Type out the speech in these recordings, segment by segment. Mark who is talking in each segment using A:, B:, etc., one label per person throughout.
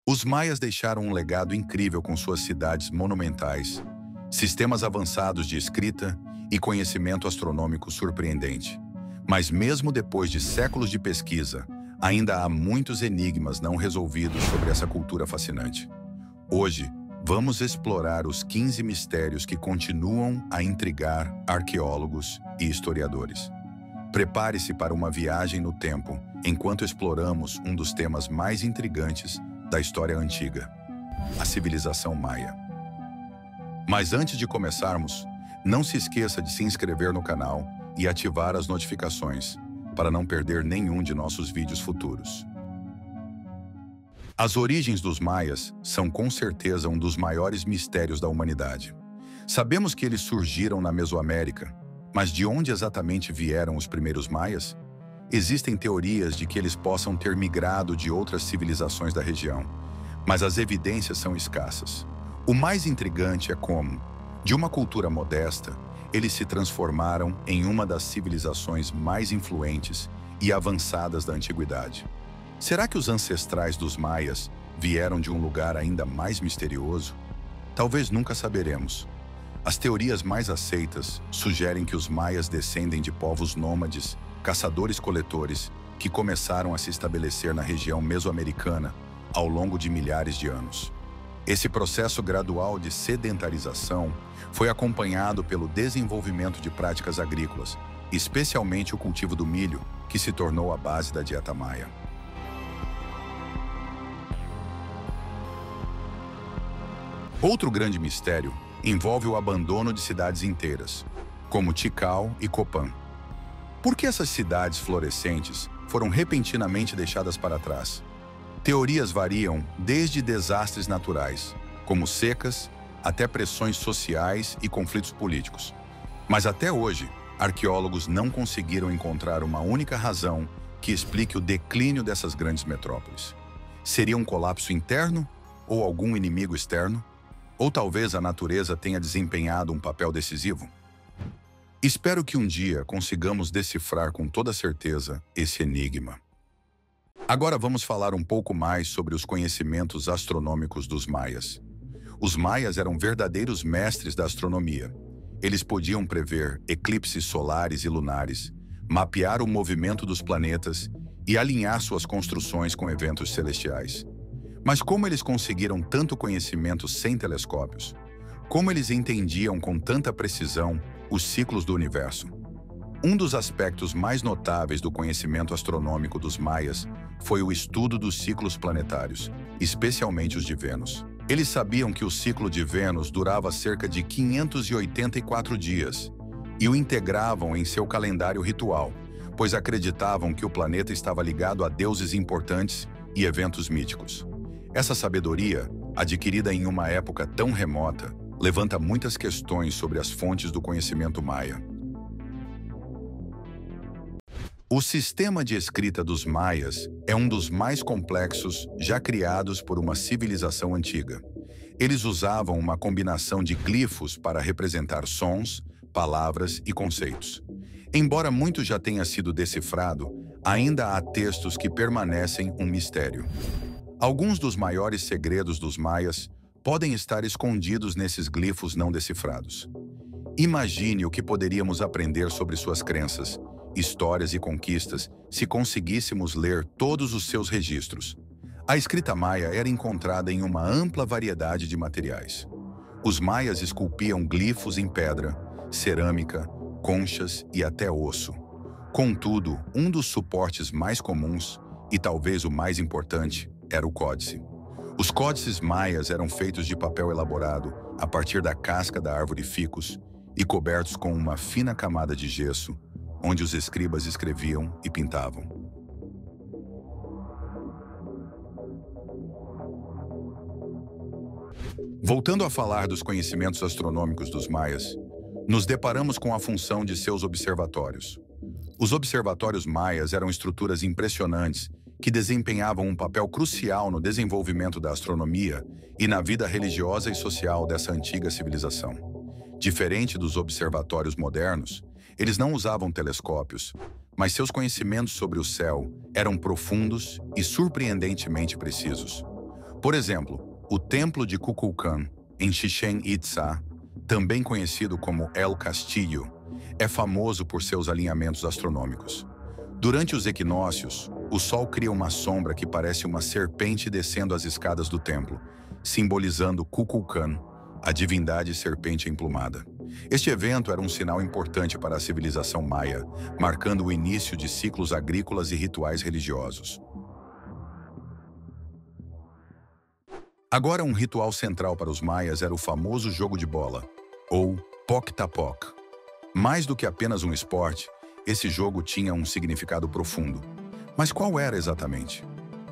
A: Os maias deixaram um legado incrível com suas cidades monumentais, sistemas avançados de escrita e conhecimento astronômico surpreendente. Mas mesmo depois de séculos de pesquisa, ainda há muitos enigmas não resolvidos sobre essa cultura fascinante. Hoje, vamos explorar os 15 mistérios que continuam a intrigar arqueólogos e historiadores. Prepare-se para uma viagem no tempo enquanto exploramos um dos temas mais intrigantes da história antiga, a civilização maia. Mas antes de começarmos, não se esqueça de se inscrever no canal e ativar as notificações para não perder nenhum de nossos vídeos futuros. As origens dos maias são com certeza um dos maiores mistérios da humanidade. Sabemos que eles surgiram na Mesoamérica, mas de onde exatamente vieram os primeiros maias? Existem teorias de que eles possam ter migrado de outras civilizações da região, mas as evidências são escassas. O mais intrigante é como, de uma cultura modesta, eles se transformaram em uma das civilizações mais influentes e avançadas da antiguidade. Será que os ancestrais dos maias vieram de um lugar ainda mais misterioso? Talvez nunca saberemos. As teorias mais aceitas sugerem que os maias descendem de povos nômades, caçadores-coletores, que começaram a se estabelecer na região mesoamericana ao longo de milhares de anos. Esse processo gradual de sedentarização foi acompanhado pelo desenvolvimento de práticas agrícolas, especialmente o cultivo do milho, que se tornou a base da dieta maia. Outro grande mistério envolve o abandono de cidades inteiras, como Tikal e Copan. Por que essas cidades florescentes foram repentinamente deixadas para trás? Teorias variam desde desastres naturais, como secas, até pressões sociais e conflitos políticos. Mas até hoje, arqueólogos não conseguiram encontrar uma única razão que explique o declínio dessas grandes metrópoles. Seria um colapso interno ou algum inimigo externo? Ou talvez a natureza tenha desempenhado um papel decisivo? Espero que um dia consigamos decifrar com toda certeza esse enigma. Agora vamos falar um pouco mais sobre os conhecimentos astronômicos dos maias. Os maias eram verdadeiros mestres da astronomia. Eles podiam prever eclipses solares e lunares, mapear o movimento dos planetas e alinhar suas construções com eventos celestiais. Mas como eles conseguiram tanto conhecimento sem telescópios? Como eles entendiam com tanta precisão os ciclos do universo? Um dos aspectos mais notáveis do conhecimento astronômico dos maias foi o estudo dos ciclos planetários, especialmente os de Vênus. Eles sabiam que o ciclo de Vênus durava cerca de 584 dias e o integravam em seu calendário ritual, pois acreditavam que o planeta estava ligado a deuses importantes e eventos míticos. Essa sabedoria, adquirida em uma época tão remota, levanta muitas questões sobre as fontes do conhecimento maia. O sistema de escrita dos maias é um dos mais complexos já criados por uma civilização antiga. Eles usavam uma combinação de glifos para representar sons, palavras e conceitos. Embora muito já tenha sido decifrado, ainda há textos que permanecem um mistério. Alguns dos maiores segredos dos maias podem estar escondidos nesses glifos não decifrados. Imagine o que poderíamos aprender sobre suas crenças, histórias e conquistas se conseguíssemos ler todos os seus registros. A escrita maia era encontrada em uma ampla variedade de materiais. Os maias esculpiam glifos em pedra, cerâmica, conchas e até osso. Contudo, um dos suportes mais comuns, e talvez o mais importante, era o códice. Os códices maias eram feitos de papel elaborado a partir da casca da árvore ficus e cobertos com uma fina camada de gesso, onde os escribas escreviam e pintavam. Voltando a falar dos conhecimentos astronômicos dos maias, nos deparamos com a função de seus observatórios. Os observatórios maias eram estruturas impressionantes que desempenhavam um papel crucial no desenvolvimento da astronomia e na vida religiosa e social dessa antiga civilização. Diferente dos observatórios modernos, eles não usavam telescópios, mas seus conhecimentos sobre o céu eram profundos e surpreendentemente precisos. Por exemplo, o Templo de Kukulkan, em Chichén Itzá, também conhecido como El Castillo, é famoso por seus alinhamentos astronômicos. Durante os equinócios, o Sol cria uma sombra que parece uma serpente descendo as escadas do templo, simbolizando Kukulkan, a divindade serpente emplumada. Este evento era um sinal importante para a civilização maia, marcando o início de ciclos agrícolas e rituais religiosos. Agora, um ritual central para os maias era o famoso jogo de bola, ou Poc-Tapoc. Mais do que apenas um esporte, esse jogo tinha um significado profundo. Mas qual era exatamente?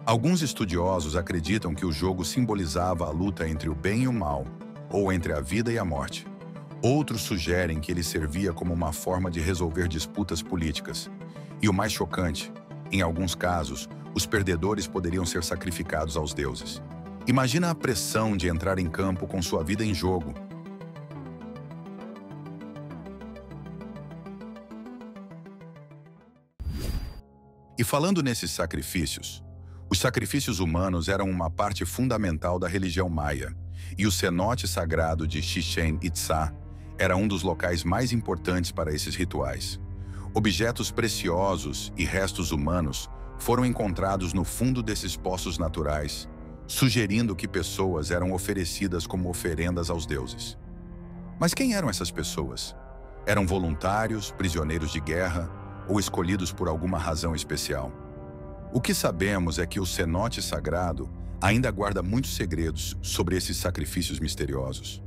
A: Alguns estudiosos acreditam que o jogo simbolizava a luta entre o bem e o mal, ou entre a vida e a morte. Outros sugerem que ele servia como uma forma de resolver disputas políticas. E o mais chocante, em alguns casos, os perdedores poderiam ser sacrificados aos deuses. Imagina a pressão de entrar em campo com sua vida em jogo. E falando nesses sacrifícios, os sacrifícios humanos eram uma parte fundamental da religião maia, e o cenote sagrado de Chichén Itzá era um dos locais mais importantes para esses rituais. Objetos preciosos e restos humanos foram encontrados no fundo desses poços naturais, sugerindo que pessoas eram oferecidas como oferendas aos deuses. Mas quem eram essas pessoas? Eram voluntários, prisioneiros de guerra ou escolhidos por alguma razão especial? O que sabemos é que o cenote sagrado ainda guarda muitos segredos sobre esses sacrifícios misteriosos.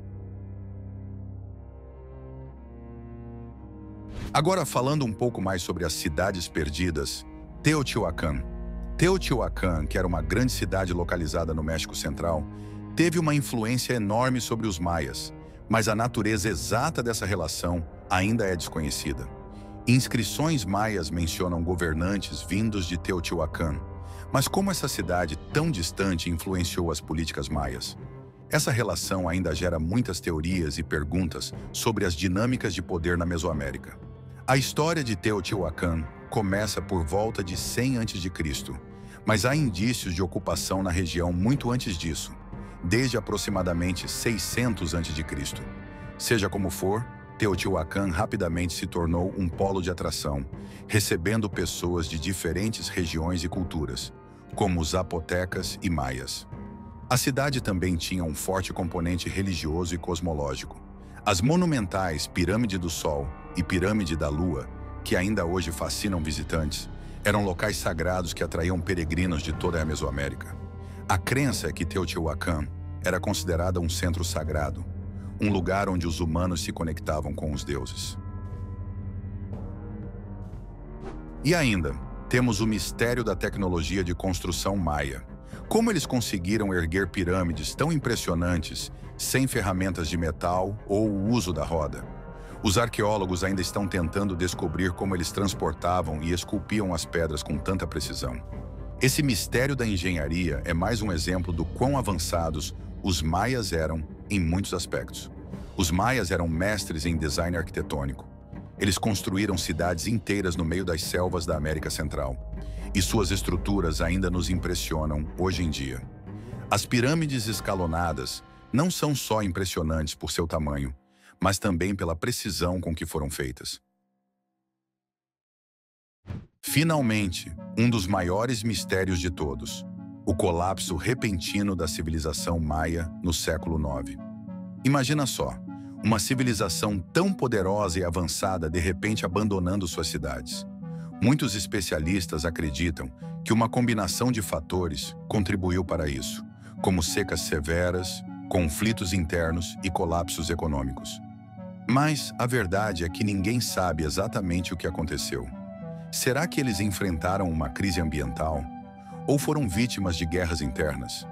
A: Agora, falando um pouco mais sobre as cidades perdidas, Teotihuacan. Teotihuacan, que era uma grande cidade localizada no México Central, teve uma influência enorme sobre os maias, mas a natureza exata dessa relação ainda é desconhecida. Inscrições maias mencionam governantes vindos de Teotihuacan, mas como essa cidade tão distante influenciou as políticas maias? Essa relação ainda gera muitas teorias e perguntas sobre as dinâmicas de poder na Mesoamérica. A história de Teotihuacan começa por volta de 100 a.C., mas há indícios de ocupação na região muito antes disso, desde aproximadamente 600 a.C. Seja como for, Teotihuacan rapidamente se tornou um polo de atração, recebendo pessoas de diferentes regiões e culturas, como os zapotecas e maias. A cidade também tinha um forte componente religioso e cosmológico. As monumentais Pirâmide do Sol e Pirâmide da Lua, que ainda hoje fascinam visitantes, eram locais sagrados que atraíam peregrinos de toda a Mesoamérica. A crença é que Teotihuacan era considerada um centro sagrado, um lugar onde os humanos se conectavam com os deuses. E ainda, temos o mistério da tecnologia de construção maia. Como eles conseguiram erguer pirâmides tão impressionantes sem ferramentas de metal ou o uso da roda? Os arqueólogos ainda estão tentando descobrir como eles transportavam e esculpiam as pedras com tanta precisão. Esse mistério da engenharia é mais um exemplo do quão avançados os maias eram em muitos aspectos. Os maias eram mestres em design arquitetônico. Eles construíram cidades inteiras no meio das selvas da América Central, e suas estruturas ainda nos impressionam hoje em dia. As pirâmides escalonadas não são só impressionantes por seu tamanho, mas também pela precisão com que foram feitas. Finalmente, um dos maiores mistérios de todos, o colapso repentino da civilização maia no século IX. Imagina só, uma civilização tão poderosa e avançada de repente abandonando suas cidades. Muitos especialistas acreditam que uma combinação de fatores contribuiu para isso, como secas severas, conflitos internos e colapsos econômicos. Mas a verdade é que ninguém sabe exatamente o que aconteceu. Será que eles enfrentaram uma crise ambiental? Ou foram vítimas de guerras internas?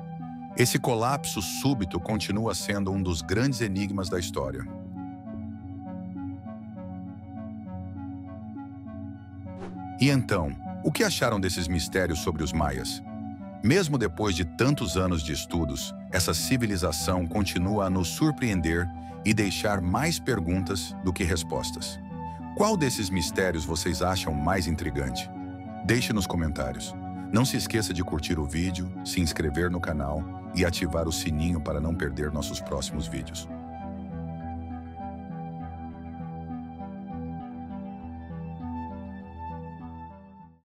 A: Esse colapso súbito continua sendo um dos grandes enigmas da história. E então, o que acharam desses mistérios sobre os maias? Mesmo depois de tantos anos de estudos, essa civilização continua a nos surpreender e deixar mais perguntas do que respostas. Qual desses mistérios vocês acham mais intrigante? Deixe nos comentários. Não se esqueça de curtir o vídeo, se inscrever no canal e ativar o sininho para não perder nossos próximos vídeos.